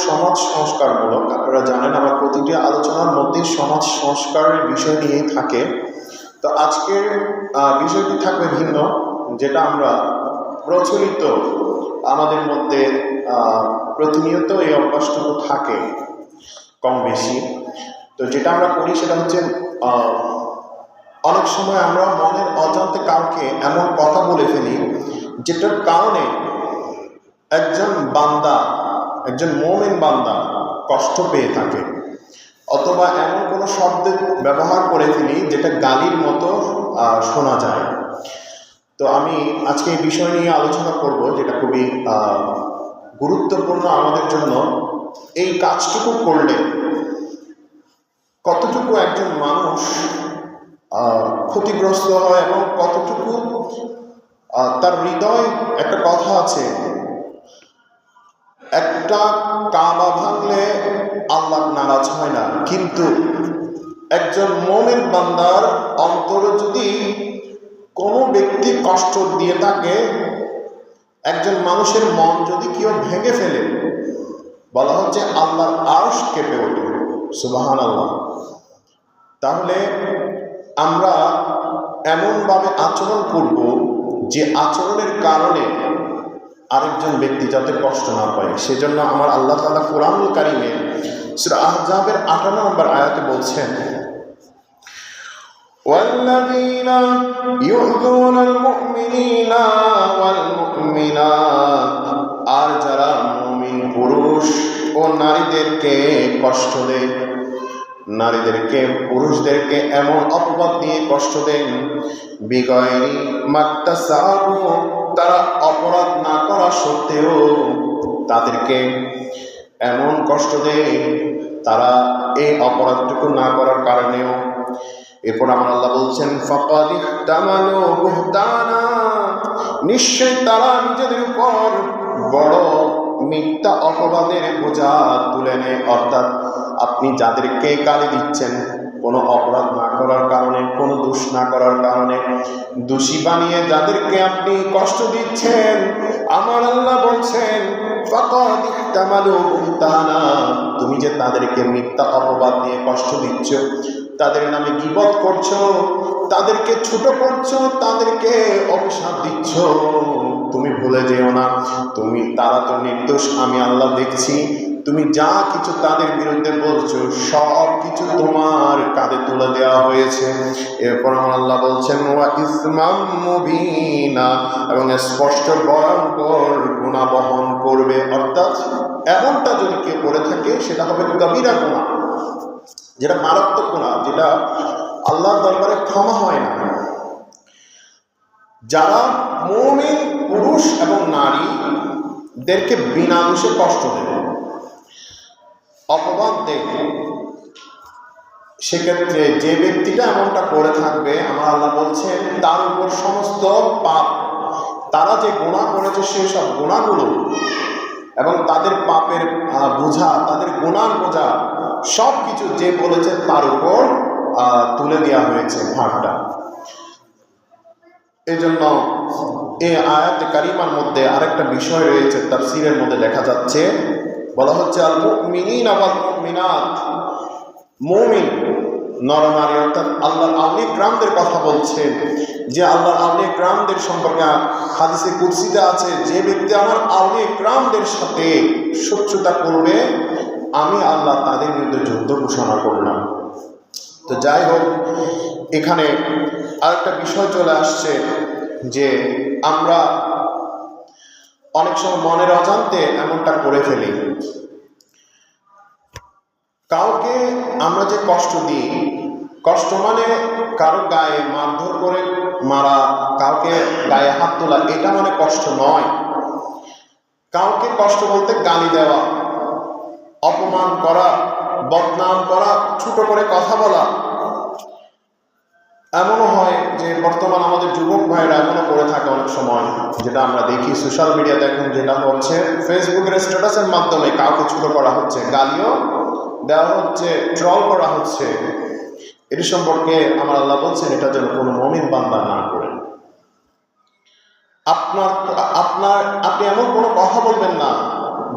সমাজ সংস্কারমূলক। আপনারা জানেন আমার প্রতিটি আলোচনার মধ্যে সমাজ সংস্কারের বিষয় নিয়েই থাকে। তো আজকের বিষয়টি থাকবে ভিন্ন, যেটা আমরা প্রচলিত আমাদের মধ্যে প্রতিনিয়ত এই অভ্যাসটুকু থাকে কম বেশি। তো যেটা আমরা করি সেটা হচ্ছে অনেক সময় আমরা মনের অজান্তে কাউকে এমন কথা বলে ফেলি যেটার কারণে একজন বান্দা, একজন মুমিন বান্দা কষ্ট পেয়ে থাকে, অথবা এমন কোনো শব্দ ব্যবহার করে ফেলি যেটা গালির মতো শোনা যায়। তো আমি আজকে এই বিষয় নিয়ে আলোচনা করব, যেটা খুবই গুরুত্বপূর্ণ আমাদের জন্য। এই কাজটুকু করলে কতটুকু একজন মানুষ ক্ষতিগ্রস্ত হয় এবং কতটুকু তার হৃদয়, একটা কথা আছে, একটা কাবা ভাঙলে আল্লাহ নারাজ হয় না, কিন্তু একজন মুমিন বান্দার অন্তরে যদি কোনো ব্যক্তি কষ্ট দিয়ে থাকে, একজন মানুষের মন যদি কেউ ভেঙে ফেলে, বলা হচ্ছে আল্লাহর আরশ কেঁপে ওঠে। সুবহানাল্লাহ। তাহলে আমরা এমনভাবে আচরণ করব যে আচরণের কারণে আরেকজন ব্যক্তি যাতে কষ্ট না পায়। সেজন্য আমার আল্লাহ তাআলা কোরআনুল কারীমে সূরা আহজাবের 58 নম্বর আয়াতে বলছেন, والذين يؤذون المؤمنين والمؤمنات, আর যারা মুমিন পুরুষ ও নারীদেরকে কষ্ট দেয়, নারীদেরকে পুরুষদেরকে এমন অপবাদ দিয়ে কষ্ট দেন, বিগয়রি মাক্তাসাবু, তারা অপরাধ না করা সত্ত্বেও তাদেরকে এমন কষ্ট দেয়, তারা এই অপরাধটুকু না করার কারণেও। এরপর আমার আল্লাহ বলছেন, ফাকাদ ইহতামালু বুহতানা, নিশ্চয় তারা নিজেদের উপর বড় মিথ্যা অপবাদের বোঝা তুলে নেয়। অর্থাৎ আপনি যাদেরকে গালি দিচ্ছেন কোনো অপরাধ না করার কারণে, কোনো দোষ না করার কারণে, দোষী বানিয়ে যাদেরকে আপনি কষ্ট দিচ্ছেন, আমার আল্লাহ বলছেন ফাকাদ ইহতামালু বুহতানা, তুমি যে তাদেরকে মিথ্যা অপবাদ দিয়ে কষ্ট দিচ্ছ, তাদের নামে গীবত করছো, তাদেরকে ছোট করছো, তাদেরকে অভিশাপ দিচ্ছ, তুমি ভুলে যেও না তারা তো নির্দোষ, আমি আল্লাহ দেখছি। তুমি যা কিছু তাদের বিরুদ্ধে বলছো সব কিছু তোমার কাঁধে তুলে দেওয়া হয়েছে। এরপর আমার আল্লাহ বলছেন ওয়া ইসমাম মুবিনা, এবং স্পষ্ট ভয়ঙ্কর গুনাহ বহন করবে। অর্থাৎ এমনটা যদি কেউ করে থাকে সেটা হবে কবিরা গুনাহ, যেটা মারাত্মক গুনাহ, যেটা আল্লাহর দরবারে ক্ষমা হয় না। যারা মুমিন পুরুষ এবং নারীদেরকে বিনা দোষে কষ্ট দেবে, অপবাদ দেবে, সেক্ষেত্রে যে ব্যক্তিটা এমনটা করে থাকবে, আমার আল্লাহ বলছেন তার উপর সমস্ত পাপ, তারা যে গুনাহ করেছে সেই সব গুনাহগুলো এবং তাদের পাপের বোঝা, তাদের গুনার বোঝা সব কিছু যে বলেছে তার উপর তুলে দেওয়া হয়েছে ভারটা। এই জন্য এই আয়াতে কারিমার মধ্যে আরেকটা বিষয় রয়েছে, তাফসীরের মধ্যে দেখা যাচ্ছে, বলা হচ্ছে আল মুমিনিনা ওয়াল মুমিনাত, মুমিন নরনারী, অর্থাৎ আল্লাহর আউলিয়া কিরামদের কথা বলছেন, যে আল্লাহর আউলিয়া কিরামদের সম্পর্কে হাদিসে কুদসিতে আছে, যে ব্যক্তি আমার আউলিয়া কিরামদের সাথে শত্রুতা করবে, আমি আল্লাহ তাদের বিরুদ্ধে যুদ্ধ ঘোষণা করলাম। তো যাই হোক, এখানে আরেকটা বিষয় চলে আসছে যে আমরা অনেক সময় মনের অজান্তে এমনটা করে ফেলি। কাউকে আমরা যে কষ্ট দিই, কষ্ট মানে কারো গায়ে মারধর করে মারা, কাউকে গায়ে হাত তোলা, এটা মানে কষ্ট নয়। কাউকে কষ্ট বলতে গালি দেওয়া, অপমান করা, বদনাম করা, ছোট করে কথা বলা। এমনও হয় যে বর্তমান আমাদের যুবক ভাইরা এমনও করে থাকে অনেক সময়, যেটা আমরা দেখি সোশ্যাল মিডিয়াতে এখন, যেটা হচ্ছে ফেসবুকের স্ট্যাটাসের মাধ্যমে কাউকে ছোট করা হচ্ছে, গালিও দেওয়া হচ্ছে, ট্রল করা হচ্ছে। এটি সম্পর্কে আমার আল্লাহ বলছেন এটা যেন কোনো মুমিন বান্দা না করে। আপনি এমন কোনো কথা বলবেন না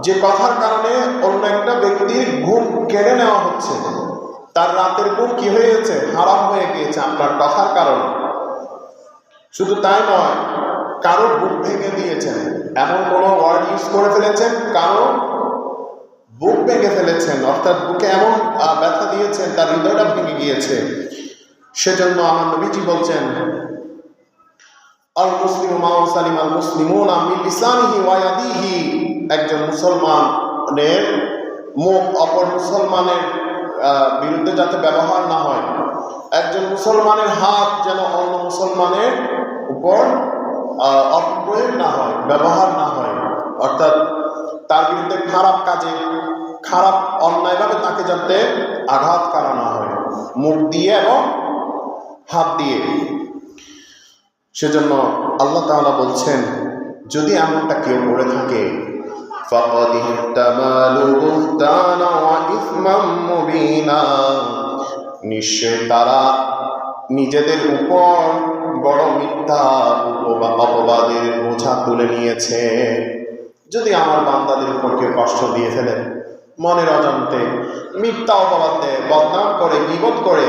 যে কথার কারণে অন্য একটা ব্যক্তির ঘুম কেড়ে নেওয়া হচ্ছে, তার রাতের ঘুম কি হয়ে গেছে, হারাম হয়ে গিয়েছে আপনার কথার কারণে। শুধু তাই নয়, কারো বুক ভেঙে দিয়েছেন, এমন কোনো ওয়ার্ড ইউজ করে ফেলেছেন, কারো বুক ভেঙে ফেলেছেন, অর্থাৎ বুকে এমন ব্যথা দিয়েছেন তার হৃদয়টা ভেঙে গিয়েছে। সেজন্য আমার নবীজি বলছেন, আল মুসলিমু মা সালিম আল মুসলিমুনা মিন লিসানিহি ওয়া ইয়াদিহি, একজন মুসলমানের মুখ অপর মুসলমানের বিরুদ্ধে যাতে ব্যবহার না হয়, একজন মুসলমানের হাত যেন অন্য মুসলমানের উপর অপপ্রয়োগ না হয়, ব্যবহার না হয়, অর্থাৎ তার বিরুদ্ধে খারাপ কাজে, খারাপ অন্যায়ভাবে তাকে যাতে আঘাত করা না হয়, মুখ দিয়ে এবং হাত দিয়ে। সেজন্য আল্লাহ তাআলা বলছেন, যদি এমনটা কেউ করে থাকে, ফাকাদ ইহতামালু বুহতানা ওয়া ইসমান মুবিনা, নিশ্চয় তারা নিজেদের উপর বড় মিথ্যা অপবাদের বোঝা তুলে নিয়েছে। যদি আমার বান্দাদের উপর কেউ কষ্ট দিয়ে ফেলে, মনের অজান্তে মিথ্যা অপবাদ দেয়, বদনাম করে, গীবত করে,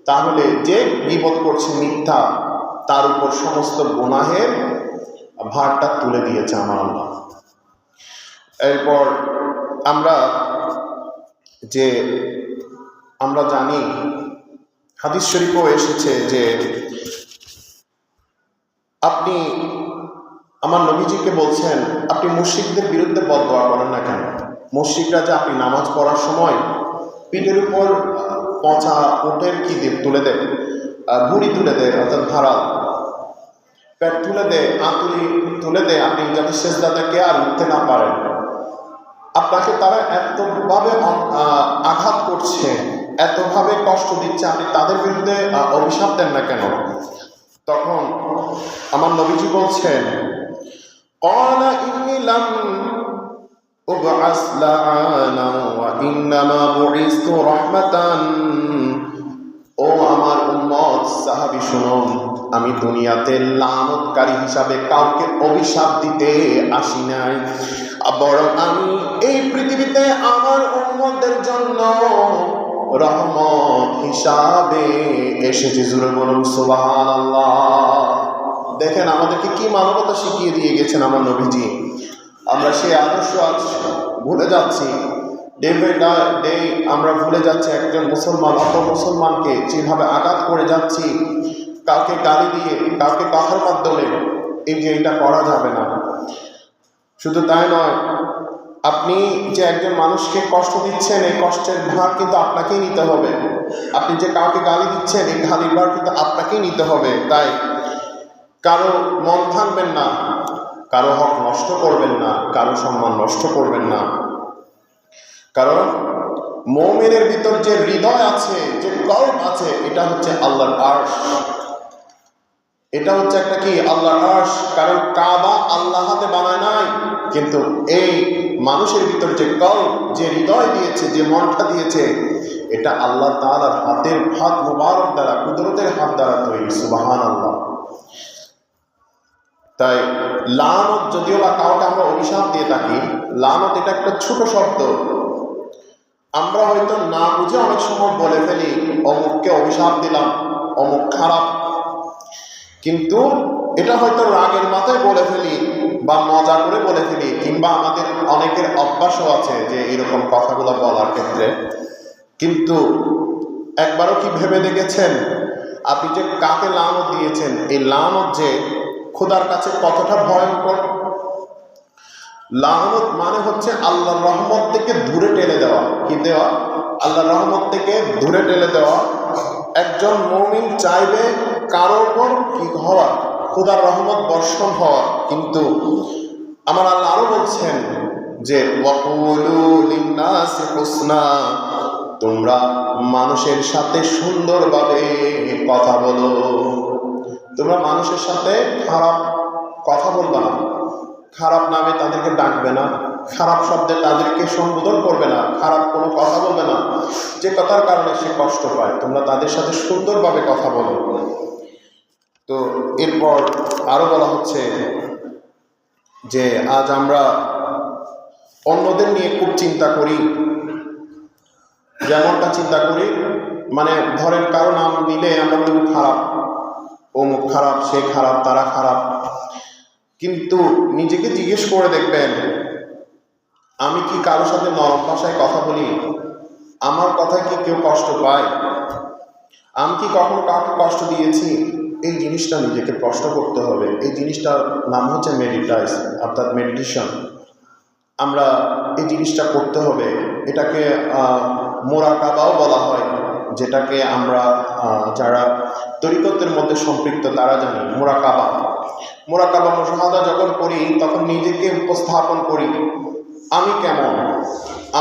তাহলে যে গীবত করছে মিথ্যা, তার উপর সমস্ত গুনাহের ভারটা তুলে দিয়েছে আমার আল্লাহ। এরপর আমরা জানি, হাদিস শরীফও এসেছে যে আপনি আমার নবীজিকে বলছেন, আপনি মুশরিকদের বিরুদ্ধে বদদোয়া করেন না কেন? মুশরিকরা যে আপনি নামাজ পড়ার সময় পিঠের উপর পচা উটের কি তুলে দেয়, ভুঁড়ি তুলে দেয়, অর্থাৎ ভাড়া পেট তুলে দেয়, আঁতুলি তুলে দেয়, আপনি যাতে সেজদা থেকে আর উঠতে না পারেন, আপনাকে তারা এতভাবে আঘাত করছে, এতভাবে কষ্ট দিচ্ছে, আপনি তাদের বিরুদ্ধে অভিশাপ দেন না কেন? তখন আমার নবীজি বলছেন, ক্বালা ইন্নী লাম উবআস লাআনা ওয়া ইন্নামা বুইসতু রাহমাতান। ও আমার উম্মত, সাহাবী শুনুন, আমি দুনিয়াতে লানতকারী হিসাবে কাউকে অভিশাপ দিতে আসি নাই, বরং আমি এই পৃথিবীতে আমার উম্মতদের জন্য রহমত হিসাবে এসেছি। জোরে বলুন সুবহানাল্লাহ। দেখেন আমাদেরকে কি মানবতা শিখিয়ে দিয়ে গেছেন আমার নবীজি। আমরা সেই আদর্শ আজ ভুলে যাচ্ছি। ডে বাই ডে আমরা ভুলে যাচ্ছি একজন মুসলমান অপর মুসলমানকে যেভাবে আঘাত করে যাচ্ছি, কাউকে গালি দিয়ে, কাউকে কথার মাধ্যমে, এই যে এটা করা যাবে না। শুধু তাই নয়, আপনি যে একজন মানুষকে কষ্ট দিচ্ছেন, এই কষ্টের ভার কিন্তু আপনাকেই নিতে হবে। আপনি যে কাউকে গালি দিচ্ছেন, এই গালির ভার কিন্তু আপনাকেই নিতে হবে। তাই কারো মন ভাঙবেন না, কারো হক নষ্ট করবেন না, কারো সম্মান নষ্ট করবেন না। কারণ মুমিনের ভিতর যে হৃদয় আছে, যে কলব আছে, এটা হচ্ছে আল্লাহর আরশ, এটা হচ্ছে একটা কি, আল্লাহর আরশ। কারণ কাবা আল্লাহ হাতে বানায় নাই, কিন্তু এই মানুষের ভিতর যে কলব, যে হৃদয় দিয়েছে, যে মনটা দিয়েছে, এটা আল্লাহ তাআলার হাত মুবারক দ্বারা, কুদরতের হাত দ্বারা তৈরি। সুবহানাল্লাহ। তাই লানত, যদিও বা কাউকে আমরা অভিশাপ দিয়ে থাকি, লানত এটা একটা ছোট শব্দ। আমরা হয়তো না বুঝে অনেক সময় বলে ফেলি, অমুককে অভিশাপ দিলাম, অমুক খারাপ, কিন্তু এটা হয়তো রাগের মাথায় বলে ফেলি বা মজা করে বলে ফেলি, কিংবা আমাদের অনেকের অভ্যাসও আছে যে এরকম কথাগুলো বলার ক্ষেত্রে। কিন্তু একবারও কি ভেবে দেখেছেন আপনি যে কাকে লানত দিয়েছেন, এই লানত যে খোদার কাছে কতটা ভয়ঙ্কর? লানত মানে হচ্ছে আল্লাহর রহমত থেকে দূরে টেনে দেওয়া। কি দেওয়া? আল্লাহর রহমত থেকে দূরে টেনে দেওয়া। একজন মুমিন চাইবে কারোর উপর কি হওয়া, খোদার রহমত বর্ষণ হওয়া, কিন্তু আমার আল্লাহ আরো বলছেন যে ওয়াকুলু লিন্নাসি হুসনা, তোমরা মানুষের সাথে সুন্দরভাবে কথা বলো। তোমরা মানুষের সাথে খারাপ কথা বলবে না, খারাপ নামে তাদেরকে ডাকবে না, খারাপ শব্দে তাদেরকে সম্বোধন করবে না, খারাপ কোনো কথা বলবে না, যে কথার কারণে সে কষ্ট পায়। তোমরা তাদের সাথে সুন্দরভাবে কথা বলো। তো এরপর আরো বলা হচ্ছে যে আজ আমরা অন্যদের নিয়ে খুব চিন্তা করি, যেমনটা চিন্তা করি, মানে ধরেন কারো নাম নিলে আমরা বলি খারাপ, অমুক খারাপ, সে খারাপ, তারা খারাপ। কিন্তু নিজেকে জিজ্ঞেস করে দেখবেন, আমি কি কারোর সাথে নরম ভাষায় কথা বলি? আমার কথায় কি কেউ কষ্ট পায়? আমি কি কখনো কাউকে কষ্ট দিয়েছি? এই জিনিসটা নিজেকে প্রশ্ন করতে হবে। এই জিনিসটার নাম হচ্ছে অর্থাৎ মেডিটেশন। আমরা এই জিনিসটা করতে হবে। এটাকে মোরাকাবাও বলা হয়, যেটাকে আমরা যারা তরিকতের মধ্যে সম্পৃক্ত তারা জানি। মোরাকাবা মুশাহাদা যখন করি তখন নিজেকে উপস্থাপন করি, আমি কেমন,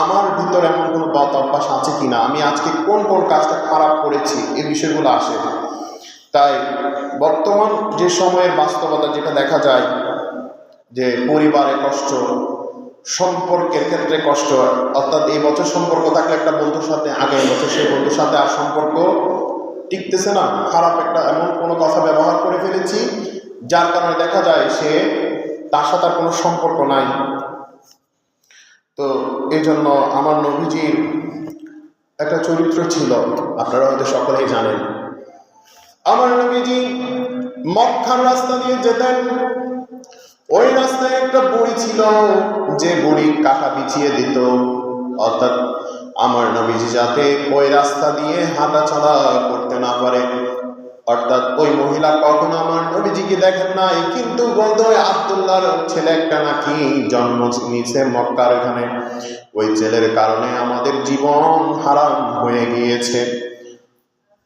আমার ভিতর এমন কোনো বদ অভ্যাস আছে কিনা, আমি আজকে কোন কোন কাজটা খারাপ করেছি, এই বিষয়গুলো আসে। তাই বর্তমান যে সময়ের বাস্তবতা যেটা দেখা যায়, যে পরিবারে কষ্ট, সম্পর্কের ক্ষেত্রে কষ্ট, অর্থাৎ এই বছর সম্পর্ক থাকলে একটা বন্ধুর সাথে আগামী বছর সেই বন্ধুর সাথে আর সম্পর্ক টিকতেছে না, খারাপ একটা এমন কোনো কথা ব্যবহার করে ফেলেছি যার কারণে দেখা যায় সে তার সাথে আর কোনো সম্পর্ক নাই। তো এই জন্য আমার নবীজির একটা চরিত্র ছিল, আপনারা হয়তো সকলেই জানেন। আমার নবীজি মক্কার রাস্তা দিয়ে যেতেন, ওই রাস্তায় একটা বুড়ি ছিল, যে বুড়ি কাঁটা বিছিয়ে দিত, অর্থাৎ আমার নবীজি যাতে ওই রাস্তা দিয়ে হাঁটা চলা করতে না পারে। অর্থাৎ ওই মহিলা কখনো আমার নবীজিকে দেখেন নাই, কিন্তু বলতো ওই আব্দুল্লাহর ছেলে একটা নাকি জন্ম নিয়েছে মক্কার এখানে, ওই ছেলের কারণে আমাদের জীবন হারাম হয়ে গিয়েছে।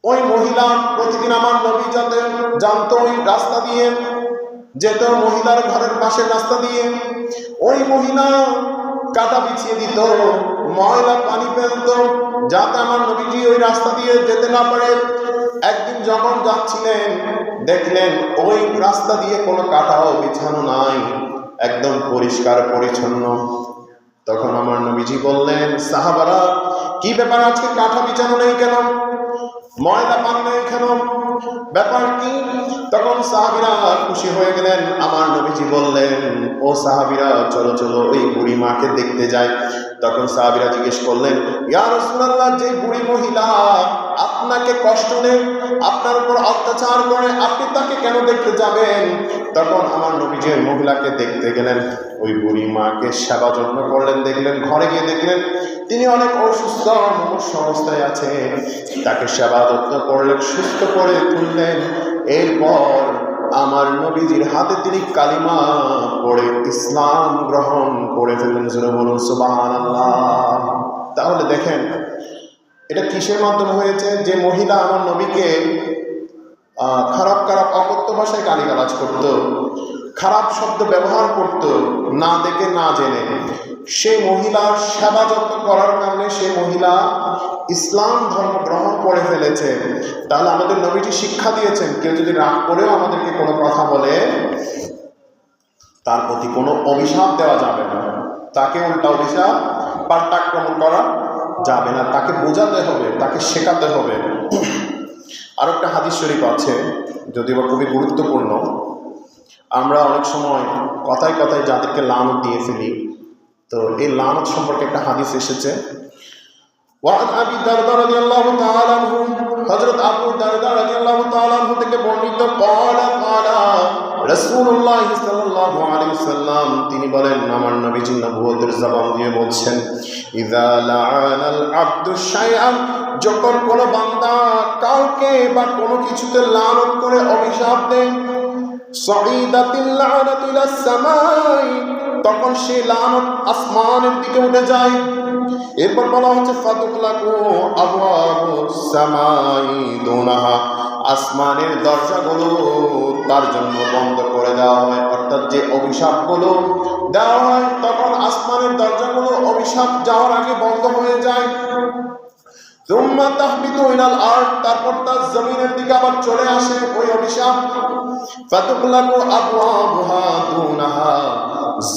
ওই মহিলা প্রতিদিন আমার নবী যাতে জানতো ওই রাস্তা দিয়ে যেত, মহিলার ঘরের পাশের রাস্তা দিয়ে। ওই মহিলা কাঁটা বিছিয়ে দিত, ময়লা পানি ফেলত, যাতে আমার নবীজি ওই রাস্তা দিয়ে যেতে না পারে। একদিন যখন যাচ্ছিলেন দেখলেন ওই রাস্তা দিয়ে কোনো কাঁটাও বিছানো নাই, একদম পরিষ্কার পরিচ্ছন্ন। তখন আমার নবীজি বললেন, সাহাবারা কি ব্যাপার, আজকে কাঁটা বিছানো নেই কেন, ময়লা পানি নেই কেন, ব্যাপার কি? তখন সাহাবীরা খুশি হয়ে গেলেন। আমার নবীজি বললেন, ও সাহাবীরা চলো চলো ওই বুড়ি মাকে দেখতে যাই। তখন সাহাবীরা জিজ্ঞেস করলেন, ইয়া রাসূলুল্লাহ, যে বুড়ি মহিলা আপনাকে কষ্ট দেয়, আপনার উপর অত্যাচার করে, আপনি তাকে কেন দেখতে যাবেন? তখন আমার নবীজি ওই মহিলাকে দেখতে গেলেন, ওই বুড়ি মাকে সেবা যত্ন করলেন। দেখলেন ঘরে গিয়ে দেখলেন তিনি অনেক অসুস্থ অবস্থায় আছে, তাকে সেবা যত্ন করলেন, সুস্থ করে তুললেন। এরপর আমার নবীজির হাতে তিনি কালিমা পড়ে ইসলাম গ্রহণ করে ফেললেন। জোরে বলুন সুবহানাল্লাহ। তাহলে দেখেন এটা কিসের মাধ্যমে হয়েছে? যে মহিলা আমার নবীকে খারাপ খারাপ অকথ্য ভাষায় গালিগালাজ করত, খারাপ শব্দ ব্যবহার করত, না দেখে না জেনে, সেই মহিলার সেবা যত্ন করার কারণে সেই মহিলা ইসলাম ধর্ম গ্রহণ করে ফেলেছে। তাহলে আমাদের নবীজি শিক্ষা দিয়েছেন, কেউ যদি রাগ করেও আমাদেরকে কোনো কথা বলে তার প্রতি কোনো অভিশাপ দেওয়া যাবে না, তাকে উল্টা অভিশাপ পাল্টাক্রমণ করা যাবে না, তাকে বোঝাতে হবে, তাকে শেখাতে হবে। আর একটা হাদিস শরীফ আছে, যদিও বা খুবই গুরুত্বপূর্ণ। আমরা অনেক সময় কথায় কথায় যাদেরকে লানত দিয়ে ফেলি, তো এই লানত সম্পর্কে একটা হাদিস এসেছে। ওয়ান আবি দারদা রাদিয়াল্লাহু তাআলা আনহু, হযরত আবু দারদা রাদিয়াল্লাহু তাআলা আনহু থেকে বর্ণিত, ক্বালা রাসূলুল্লাহ সাল্লাল্লাহু আলাইহি ওয়াসাল্লাম, তিনি বলেন, আমার নবীজি নবুয়তের জবান দিয়ে বলছেন, ইযা লাআনাল আবদু শাইআন, যখন কোনো বান্দা কাউকে বা কোনো কিছুতে লানত করে অভিশাপ দেয়, সাঈদাতিল লানাতু ইলাস সামাই, তখন সেই লানত আসমানের দিকে উঠে যায়। এরপর বলা হচ্ছে ফাতুকলাকু আবওয়াবুস সামাই দুনাহা, আসমানের দরজাগুলো তার জন্য বন্ধ করে দেওয়া হয়। অর্থাৎ যে অভিশাপগুলো দেওয়া হয় তখন আসমানের দরজাগুলো অভিশাপ যাওয়ার আগে বন্ধ হয়ে যায়। তুম্মা তাহবিতু ইলাল আরদ, তারপর তার জমিনের দিকে আবার চলে আসে ওই অভিশাপ। ফাতুগলাকু আবওয়াবুহা দুনাহা,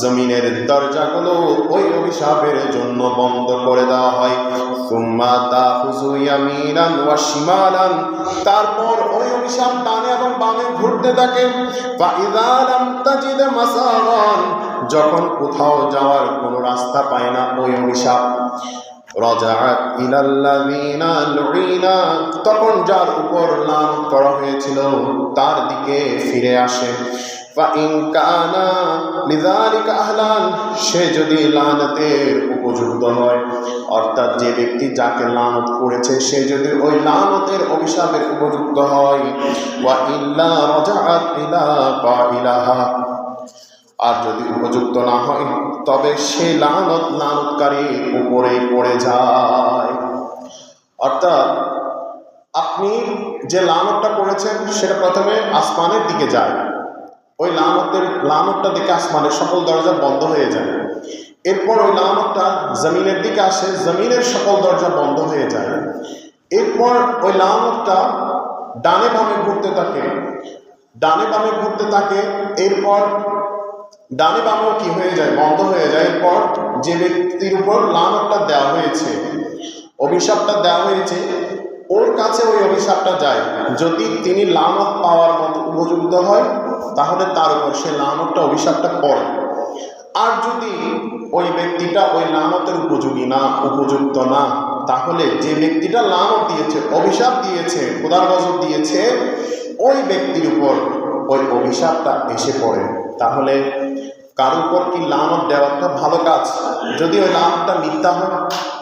জমিনের দরজাগুলো ওই অভিশাপের জন্য বন্ধ করে দেওয়া হয়। তুম্মা তাখুযু ইয়ামিনান ওয়া শিমালান, তারপর ওই অভিশাপ ডানে এবং বামে ঘুরতে থাকে। ফাইযা লাম তাজিদ মাসারান, যখন কোথাও যাওয়ার কোনো রাস্তা পায় না ওই অভিশাপ, রাজাআত ইলাল্লাযিনা লুইনা, তখন যার উপর লানত করা হয়েছিল তার দিকে ফিরে আসে। ফাইন কানা লিযালিকা আহলান, সে যদি লানতের উপযুক্ত হয়, অর্থাৎ যে ব্যক্তি যাকে লানত করেছে সে যদি ওই লানতের অভিশাপের উপযুক্ত হয়, ওয়া ইল্লা রাজাআত ইলা কাইলাহা, আর যদি উপযুক্ত না হয় তবে সে লানতকারীর উপরে পড়ে যায়। অর্থাৎ আপনি যে লানতটা করেছেন সেটা প্রথমে আসমানের দিকে যায়, ওই লানতটা দিকে আসমানের সকল দরজা বন্ধ হয়ে যায়। এরপর ওই লানতটা জমিনের দিকে আসে, জমিনের সকল দরজা বন্ধ হয়ে যায়। এরপর ওই লানতটা ডানে বামে ঘুরতে থাকে, ডানে বামে ঘুরতে থাকে। এরপর ডানে বামেও কি হয়ে যায়, বন্ধ হয়ে যায়। এরপর যে ব্যক্তির উপর লানতটা দেওয়া হয়েছে, অভিশাপটা দেওয়া হয়েছে, ওর কাছে ওই অভিশাপটা যায়। যদি তিনি লানত পাওয়ার মতো উপযুক্ত হয় তাহলে তার উপর সে লানতটা অভিশাপটা পড়ে। আর যদি ওই ব্যক্তিটা ওই লানতের উপযুক্ত না, তাহলে যে ব্যক্তিটা লানত দিয়েছে, অভিশাপ দিয়েছে, খোদার গজব দিয়েছে, ওই ব্যক্তির উপর ওই অভিশাপটা এসে পড়ে। তাহলে কার উপর কি লানত দেওয়াটা ভালো কাজ? যদি ওই লানতটা মিথ্যা হয়,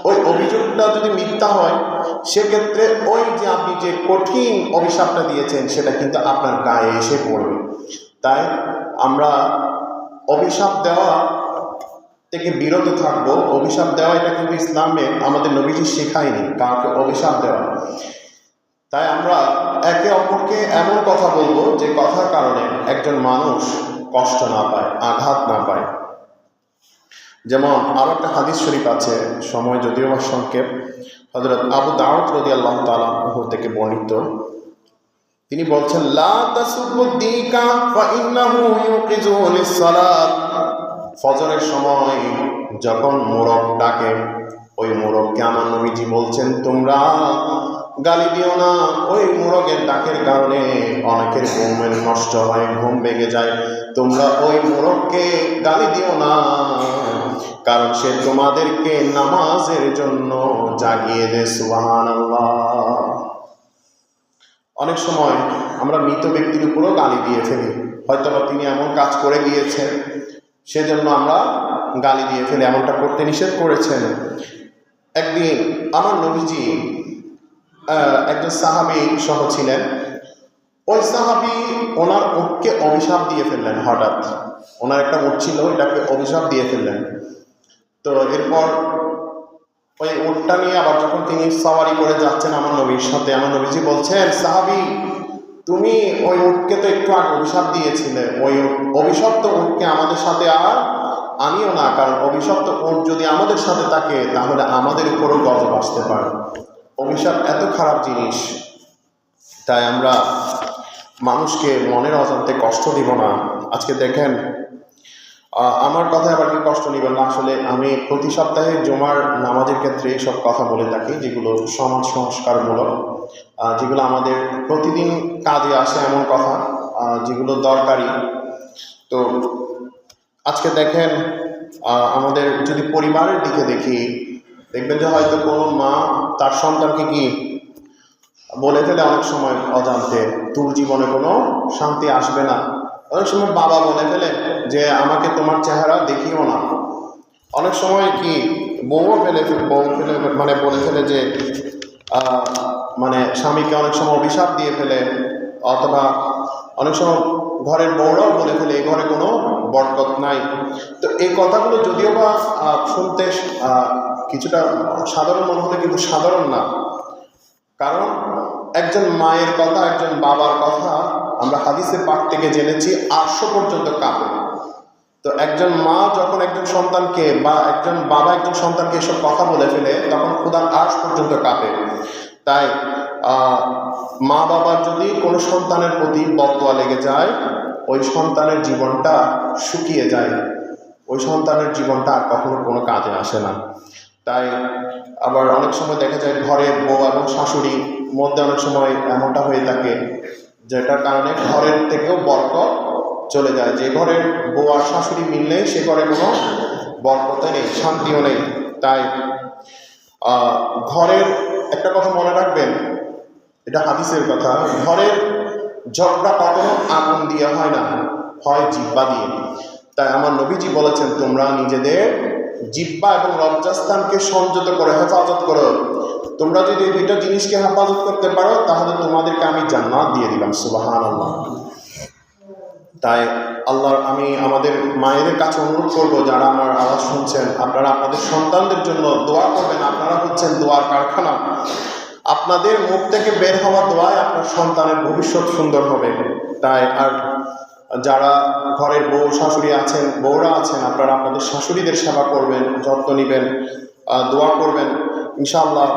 ওই অভিযোগটা যদি মিথ্যা হয়, সেক্ষেত্রে ওই যে আপনি যে কঠিন অভিশাপটা দিয়েছেন সেটা কিন্তু আপনার গায়ে এসে পড়বে। তাই আমরা অভিশাপ দেওয়া থেকে বিরত থাকবো। অভিশাপ দেওয়া এটা কিন্তু ইসলামে আমাদের নবীজি শেখায়নি কাউকে অভিশাপ দেওয়া। তাই আমরা একে অপরকে এমন কথা বলবো যে কথার কারণে একজন মানুষ কষ্ট না পায়, আঘাত না পায়। যেমন আরো একটা হাদিস শরীফ আছে, সময় যদিও বা সংক্ষেপ, হযরত আবু দাউদ রাদিয়াল্লাহু তাআলা আনহু থেকে বর্ণিত। তিনি বলছেন, লা তাসুবু দিকা ফা ইন্নাহু ইউকিযু লিস-সালাত, ফজরের সময় যখন মোরগ ডাকে, ওই মোরগকে আমার নবীজি বলছেন তোমরা গালি দিও না। ওই মোরগের ডাকের কারণে অনেকের ঘুমের নষ্ট হয়, ঘুম ভেঙে যায়। তোমরা ওই মোরগকে গালি দিও না, কারণ সে তোমাদেরকে নামাজের জন্য জাগিয়ে দেয়। সুবহানাল্লাহ। অনেক সময় আমরা মৃত ব্যক্তির উপরও গালি দিয়ে ফেলি, হয়তো তিনি এমন কাজ করে গিয়েছেন সেজন্য আমরা গালি দিয়ে ফেলি, এমনটা করতে নিষেধ করেছেন। একদিন আমার নবীজি একজন সাহাবী সহ ছিলেন। ওই সাহাবী ওনার উটকে অভিশাপ দিয়ে ফেললেন। হঠাৎ ওনার একটা উট ছিল, এটাকে অভিশাপ দিয়ে ফেললেন। তো এরপর ওই উটটা নিয়ে আবার যখন তিনি সওয়ারি করে যাচ্ছেন আমার নবীর সাথে, আমার নবীজি বলছেন, সাহাবী তুমি ওই উটকে তো একটু আগে অভিশাপ দিয়েছিলে, ওই অভিশপ্ত উটকে আমাদের সাথে আর আনিও না, কারণ অভিশপ্ত উট যদি আমাদের সাথে থাকে তাহলে আমাদের উপরও গজব আসতে পারে। অভিশাপ এত খারাপ জিনিস, তাই আমরা মানুষকে মনের অজান্তে কষ্ট দিব না। আজকে দেখেন, আমার কথা আবার কি কষ্ট নেবেন না, আসলে আমি প্রতি সপ্তাহে জুমার নামাজের ক্ষেত্রে এইসব কথা বলে থাকি যেগুলো সমাজ সংস্কারমূলক, যেগুলো আমাদের প্রতিদিন কাজে আসে, এমন কথা যেগুলো দরকারি। তো আজকে দেখেন, আমাদের যদি পরিবারের দিকে দেখি, দেখবেন যে হয়তো কোনো মা তার সন্তানকে কি বলে ফেলে অনেক সময় অজান্তে, তোর জীবনে কোনো শান্তি আসবে না। অনেক সময় বাবা বলে ফেলে যে আমাকে তোমার চেহারা দেখিও না। অনেক সময় কি বউ ফেলে মানে বলে ফেলে যে মানে স্বামীকে অনেক সময় অভিশাপ দিয়ে ফেলে, অথবা অনেক সময় ঘরের বউরাও বলে ফেলে এই ঘরে কোনো বরকত নাই। তো এই কথাগুলো যদিও বা শুনতে কিছুটা সাধারণ মনে হলে কিন্তু সাধারণ না, কারণ একজন মায়ের কথা, একজন বাবার কথা আমরা হাদিসে পাক থেকে জেনেছি 800 পর্যন্ত কাঁপে। তো একজন মা যখন একজন সন্তানকে বা একজন বাবা একজন সন্তানকে এসব কথা বলে ফেলে তখন খোদার আরশ পর্যন্ত কাঁপে। তাই মা বাবার যদি কোনো সন্তানের প্রতি বদদোয়া লেগে যায়, ওই সন্তানের জীবনটা শুকিয়ে যায়, ওই সন্তানের জীবনটা আর কখনো কোনো কাজে আসে না। তাই আবার অনেক সময় দেখা যায় ঘরের বউ এবং শাশুড়ির মধ্যে অনেক সময় এমনটা হয়ে থাকে, যেটার কারণে ঘরের থেকেও বরকত চলে যায়। যে ঘরের বউ আর শাশুড়ি মিললে সে ঘরে কোনো বরকত নেই, শান্তিও নেই। তাই ঘরের একটা কথা মনে রাখবেন, এটা হাদিসের কথা, ঘরের ঝগড়া কখনো আগুন দিয়ে হয় না, হয় জিহ্বা দিয়ে। তাই আমার নবীজি বলেছেন, তোমরা নিজেদের জিহ্বা এবং লজ্জাস্থানকে সংযত করে হেফাজত করো। তোমরা যদি এই দুইটা জিনিসকে হেফাজত করতে পারো তাহলে তোমাদেরকে আমি জান্নাত দিয়ে দিলাম। সুবহানাল্লাহ। তাই আমি আমাদের মায়েদের কাছে অনুরোধ করবো, যারা আমার আওয়াজ শুনছেন, আপনারা আপনাদের সন্তানদের জন্য দোয়া করবেন। আপনারা হচ্ছেন দোয়ার কারখানা। আপনাদের মুখ থেকে বের হওয়া দোয়ায় আপনার সন্তানের ভবিষ্যৎ সুন্দর হবে। তাই আর যারা ঘরের বউ শাশুড়ি আছেন, বউরা আছেন, আপনারা আপনাদের শাশুড়িদের সেবা করবেন, যত্ন নেবেন, দোয়া করবেন। ইনশাআল্লাহ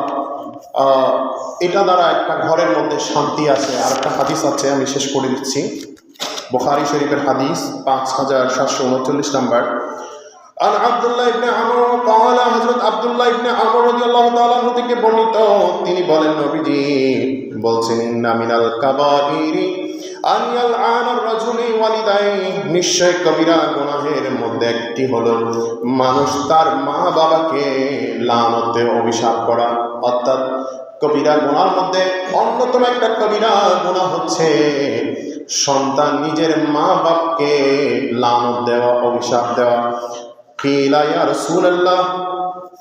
এটা দ্বারা একটা ঘরের মধ্যে শান্তি আছে। আর একটা হাদিস আছে, আমি শেষ করে দিচ্ছি, বুখারী শরীফের হাদিস 5739 নাম্বার। আর আব্দুল্লাহ ইবনে আমর قال হযরত আব্দুল্লাহ ইবনে আমর রাদিয়াল্লাহু তাআলা থেকে বর্ণিত, তিনি বলেন, নবীজি বলছেন, ইন্না মিনাল কাবাইরি আন ইয়ালআন আর-রাজুলি ওয়ালিদাইহি, নিশ্চয় কবিরা গুনাহের মধ্যে একটি হলো মানুষ তার মা বাবাকে লানত দিয়ে অভিশাপ করা। অর্থাৎ কবিরা গুনার মধ্যে অন্যতম একটা কবিরা গুনাহ হচ্ছে সন্তান নিজের মা বাপকে লানত দেওয়া, অভিশাপ দেওয়া। কিলা ইয়া রাসূলুল্লাহ,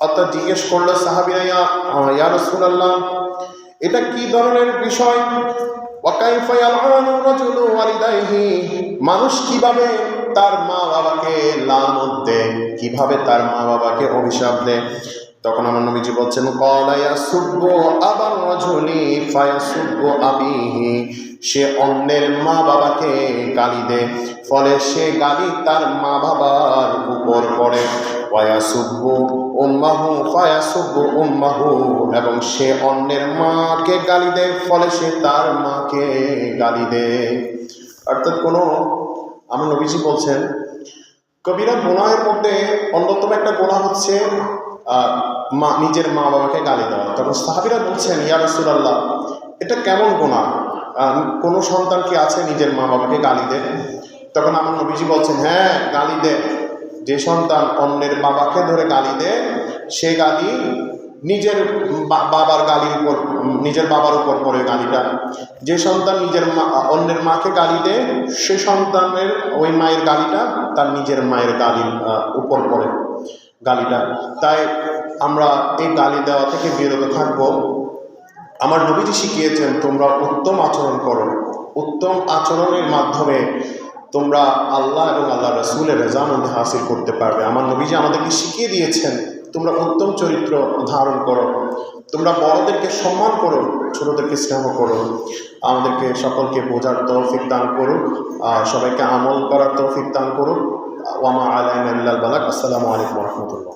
অর্থাৎ জিজ্ঞেস করলো সাহাবীরা, ইয়া রাসূলুল্লাহ, এটা কি ধরনের বিষয়? ওয়া কাইফা ইয়ালআনু রাজুলু ওয়ালিদাইহি, মানুষ কিভাবে তার মা বাবাকে লানত দেয়, কিভাবে তার মা বাবাকে অভিশাপ দেয়? তখন আমার নবীজি বলছেন, ক্বালা ইয়াসুব্বু আবার রাজুলি ফায়াসুব্বু আবিহি, সে অন্যের মা বাবাকে গালি দেয়, ফলে সে গালি তার মা বাবার উপর পড়ে। ওয়ায়াসুব্বু উম্মাহু ফায়াসুব্বু উম্মাহু, এবং সে অন্যের মাকে গালি দেয়, ফলে সে তার মাকে গালি দেয়। অর্থাৎ আমার নবীজি বলছেন, কবিরা গুনাহের মধ্যে অন্যতম একটা গুনাহ হচ্ছে নিজের মা বাবাকে গালি দেওয়া। তখন সাহাবীরা বলছেন, ইয়া রাসূলুল্লাহ, এটা কেমন গুনাহ? কোনো সন্তান কি আছে নিজের মা বাবাকে গালি দেয়? তখন আমার নবীজি বলছেন, হ্যাঁ, গালি দেয়। যে সন্তান অন্যের বাবাকে ধরে গালি দেয়, সে গালি নিজের বাবার উপর পড়ে গালিটা। যে সন্তান অন্যের মাকে গালি দেয়, সে সন্তানের ওই মায়ের গালিটা তার নিজের মায়ের গালির উপর পড়ে গালিটা। তাই আমরা এই গালি দেওয়া থেকে বিরত থাকবো। আমার নবীজি শিখিয়েছেন, তোমরা উত্তম আচরণ করো। উত্তম আচরণের মাধ্যমে তোমরা আল্লাহ এবং আল্লাহ রাসূলের রেজামন্দি হাসিল করতে পারবে। আমার নবীজি আমাদেরকে শিখিয়ে দিয়েছেন, তোমরা উত্তম চরিত্র ধারণ করো, তোমরা বড়দেরকে সম্মান করো, ছোটদেরকে স্নেহ করো। আমাদেরকে সকলকে বোঝার তৌফিক দান করুক, সবাইকে আমল করার তৌফিক দান করুক। ওয়া মা আলাইনা ইল্লাল বালাগ। আসসালামু আলাইকুম ওয়া রাহমাতুল্লাহ।